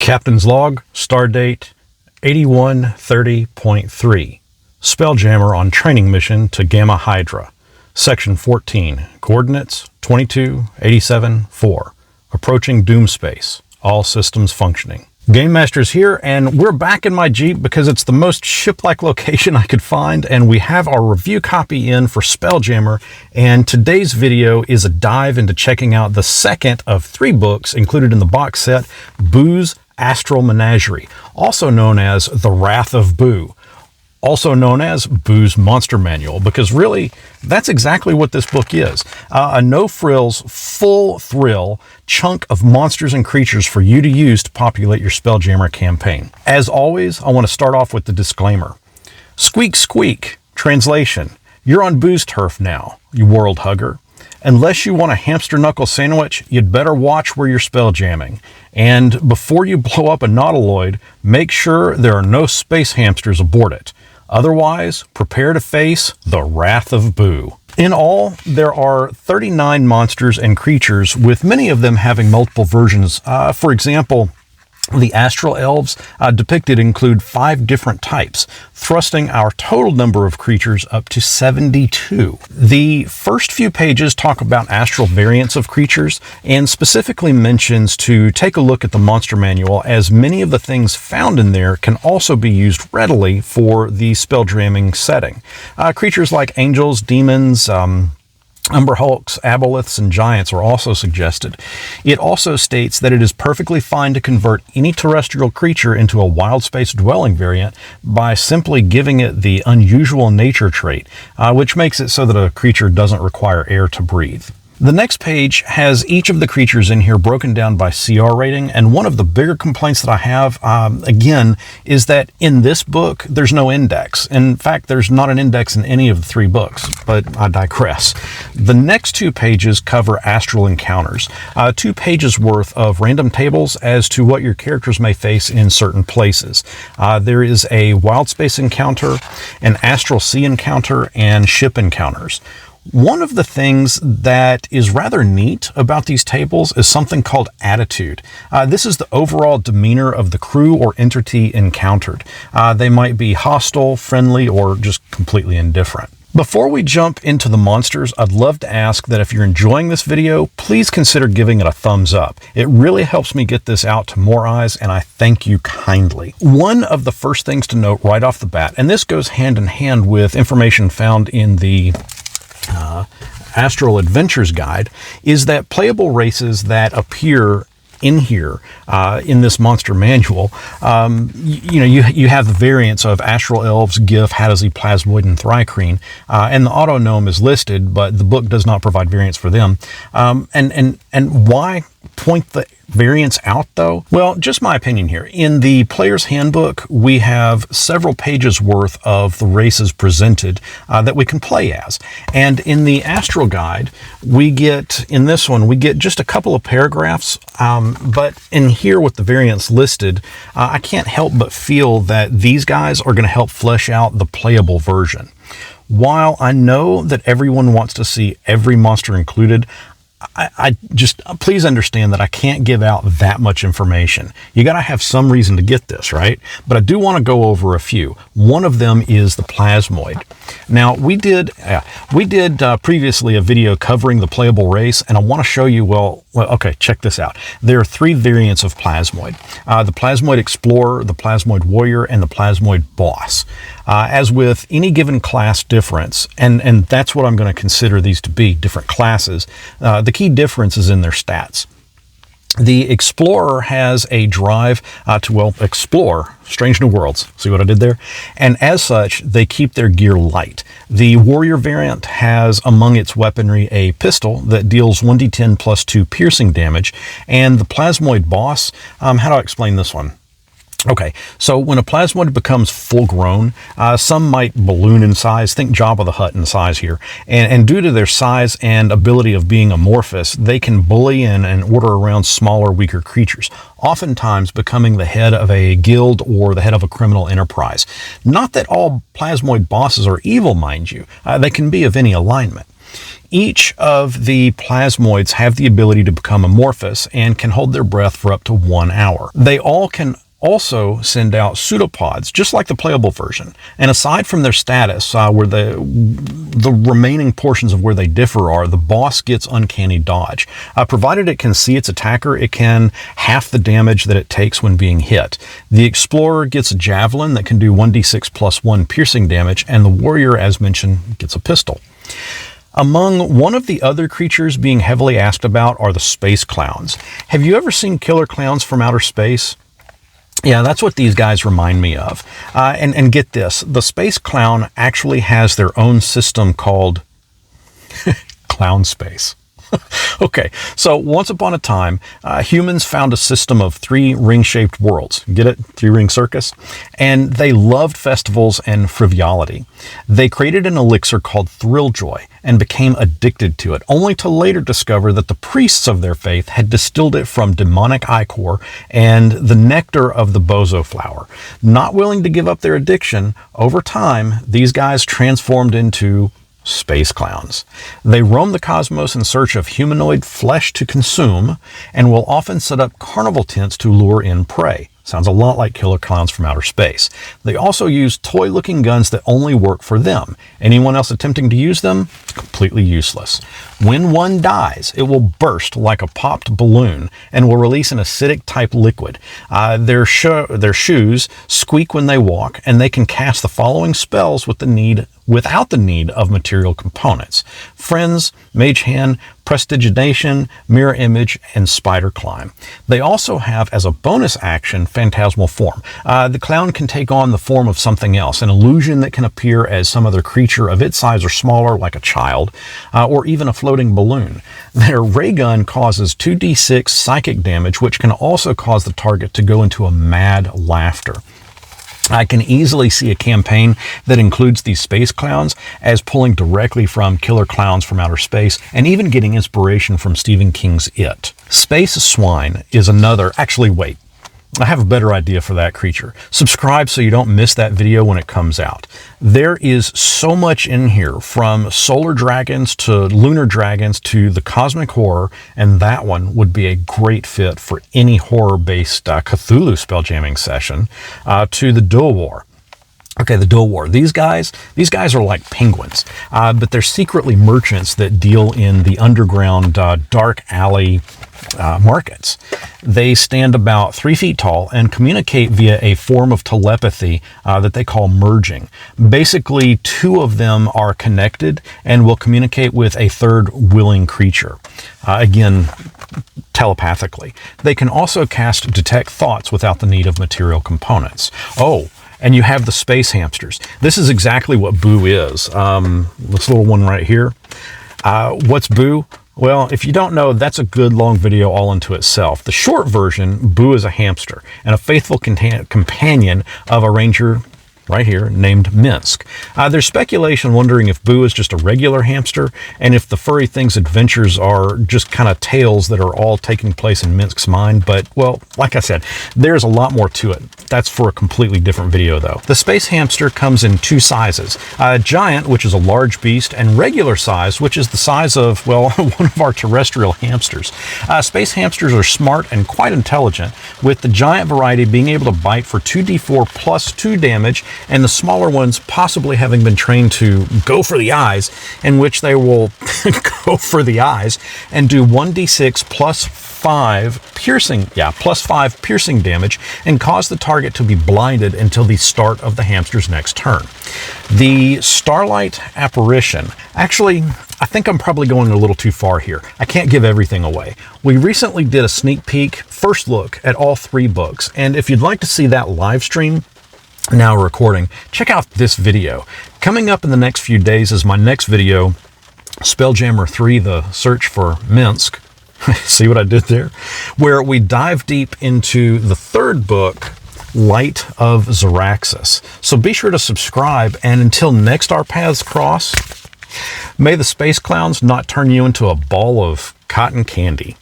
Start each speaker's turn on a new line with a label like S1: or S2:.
S1: Captain's Log, Stardate 8130.3. Spelljammer on training mission to Gamma Hydra. Section 14. Coordinates 2287-4. Approaching Doom Space. All systems functioning. GameMasters here, and we're back in my Jeep because it's the most ship-like location I could find, and we have our review copy in for Spelljammer, and today's video is a dive into checking out the second of 3 books included in the box set, Boo's Astral Menagerie, also known as The Wrath of Boo, also known as Boo's Monster Manual, because really, that's exactly what this book is. A no-frills, full-thrill chunk of monsters and creatures for you to use to populate your Spelljammer campaign. As always, I want to start off with the disclaimer. Squeak, squeak. Translation. You're on Boo's turf now, you world hugger. Unless you want a hamster knuckle sandwich, you'd better watch where you're spelljamming. And before you blow up a nautiloid, make sure there are no space hamsters aboard it. Otherwise, prepare to face the Wrath of Boo. In all, there are 39 monsters and creatures, with many of them having multiple versions. For example, the Astral Elves depicted include 5 different types, thrusting our total number of creatures up to 72. The first few pages talk about astral variants of creatures, and specifically mentions to take a look at the monster manual, as many of the things found in there can also be used readily for the spelljamming setting. Creatures like angels, demons, Umber Hulks, Aboleths, and Giants are also suggested. It also states that it is perfectly fine to convert any terrestrial creature into a Wildspace dwelling variant by simply giving it the unusual nature trait, which makes it so that a creature doesn't require air to breathe. The next page has each of the creatures in here broken down by CR rating, and one of the bigger complaints that I have, again, is that in this book, there's no index. In fact, there's not an index in any of the 3 books, but I digress. The next 2 pages cover astral encounters, 2 pages worth of random tables as to what your characters may face in certain places. There is a wild space encounter, an astral sea encounter, and ship encounters. One of the things that is rather neat about these tables is something called attitude. This is the overall demeanor of the crew or entity encountered. They might be hostile, friendly, or just completely indifferent. Before we jump into the monsters, I'd love to ask that if you're enjoying this video, please consider giving it a thumbs up. It really helps me get this out to more eyes, and I thank you kindly. One of the first things to note right off the bat, and this goes hand in hand with information found in the Astral Adventures Guide, is that playable races that appear in here, in this monster manual, you have the variants of Astral Elves, Gif, Hattersley, Plasmoid, and Thrycreen, and the Auto Gnome is listed, but the book does not provide variants for them. And why point the variants out, though? Well, just my opinion here. In the player's handbook, we have several pages worth of the races presented that we can play as. And in the Astral Guide, in this one, we get just a couple of paragraphs, but in here with the variants listed, I can't help but feel that these guys are going to help flesh out the playable version. While I know that everyone wants to see every monster included, I just, please understand that I can't give out that much information. You got to have some reason to get this, right? But I do want to go over a few. One of them is the Plasmoid. Now, we did previously a video covering the playable race, and I want to show you, well, okay, check this out. There are 3 variants of Plasmoid. The Plasmoid Explorer, the Plasmoid Warrior, and the Plasmoid Boss. As with any given class difference, and that's what I'm going to consider these to be, different classes, the key difference is in their stats. The Explorer has a drive to explore strange new worlds. See what I did there? And as such, they keep their gear light. The Warrior variant has among its weaponry a pistol that deals 1d10 plus 2 piercing damage. And the Plasmoid Boss, how do I explain this one? Okay, so when a Plasmoid becomes full-grown, some might balloon in size. Think Jabba the Hutt in size here. And due to their size and ability of being amorphous, they can bully in and order around smaller, weaker creatures, oftentimes becoming the head of a guild or the head of a criminal enterprise. Not that all Plasmoid bosses are evil, mind you. They can be of any alignment. Each of the plasmoids have the ability to become amorphous and can hold their breath for up to 1 hour. They all can also send out pseudopods, just like the playable version. And aside from their status, where the remaining portions of where they differ are, the boss gets uncanny dodge. Provided it can see its attacker, it can half the damage that it takes when being hit. The explorer gets a javelin that can do 1d6 plus 1 piercing damage, and the warrior, as mentioned, gets a pistol. Among one of the other creatures being heavily asked about are the space clowns. Have you ever seen killer clowns from outer space? Yeah, that's what these guys remind me of. And get this, the space clown actually has their own system called clown space. Okay, so once upon a time, humans found a system of 3 ring-shaped worlds. Get it? 3-ring circus? And they loved festivals and frivolity. They created an elixir called Thrill Joy and became addicted to it, only to later discover that the priests of their faith had distilled it from demonic ichor and the nectar of the bozo flower. Not willing to give up their addiction, over time, these guys transformed into space clowns. They roam the cosmos in search of humanoid flesh to consume and will often set up carnival tents to lure in prey. Sounds a lot like killer clowns from outer space. They also use toy-looking guns that only work for them. Anyone else attempting to use them? Completely useless. When one dies, it will burst like a popped balloon and will release an acidic-type liquid. Their shoes squeak when they walk, and they can cast the following spells without the need of material components: Friends, Mage Hand, Prestidigitation, Mirror Image, and Spider Climb. They also have, as a bonus action, Phantasmal Form. The clown can take on the form of something else, an illusion that can appear as some other creature of its size or smaller, like a child, or even a floating balloon. Their ray gun causes 2d6 psychic damage, which can also cause the target to go into a mad laughter. I can easily see a campaign that includes these space clowns as pulling directly from killer clowns from outer space and even getting inspiration from Stephen King's It. Space Swine is another. Actually, wait. I have a better idea for that creature. Subscribe so you don't miss that video when it comes out. There is so much in here, from solar dragons to lunar dragons to the cosmic horror, and that one would be a great fit for any horror-based Cthulhu spelljamming session, to the Dohwar. Okay, the Dohwar. These guys are like penguins, but they're secretly merchants that deal in the underground dark alley markets. They stand about 3 feet tall and communicate via a form of telepathy that they call merging. Basically, 2 of them are connected and will communicate with a third willing creature. Again, telepathically. They can also cast Detect Thoughts without the need of material components. Oh, and you have the space hamsters. This is exactly what Boo is. This little one right here. What's Boo? Well, if you don't know, that's a good long video all into itself. The short version, Boo is a hamster and a faithful companion of a ranger right here named Minsk. There's speculation wondering if Boo is just a regular hamster and if the furry thing's adventures are just kind of tales that are all taking place in Minsk's mind. But, well, like I said, there's a lot more to it. That's for a completely different video, though. The space hamster comes in 2 sizes. Giant, which is a large beast, and regular size, which is the size of, well, one of our terrestrial hamsters. Space hamsters are smart and quite intelligent, with the giant variety being able to bite for 2d4 plus 2 damage, and the smaller ones possibly having been trained to go for the eyes, in which they will go for the eyes and do 1d6 plus 5 piercing damage and cause the target to be blinded until the start of the hamster's next turn. The Starlight Apparition. Actually, I think I'm probably going a little too far here. I can't give everything away. We recently did a sneak peek, first look at all 3 books, and if you'd like to see that live stream, now recording, check out this video. Coming up in the next few days is my next video, Spelljammer III, The Search for Minsk. See what I did there? Where we dive deep into the 3rd book, Light of Xeraxis. So be sure to subscribe, and until next our paths cross, may the space clowns not turn you into a ball of cotton candy.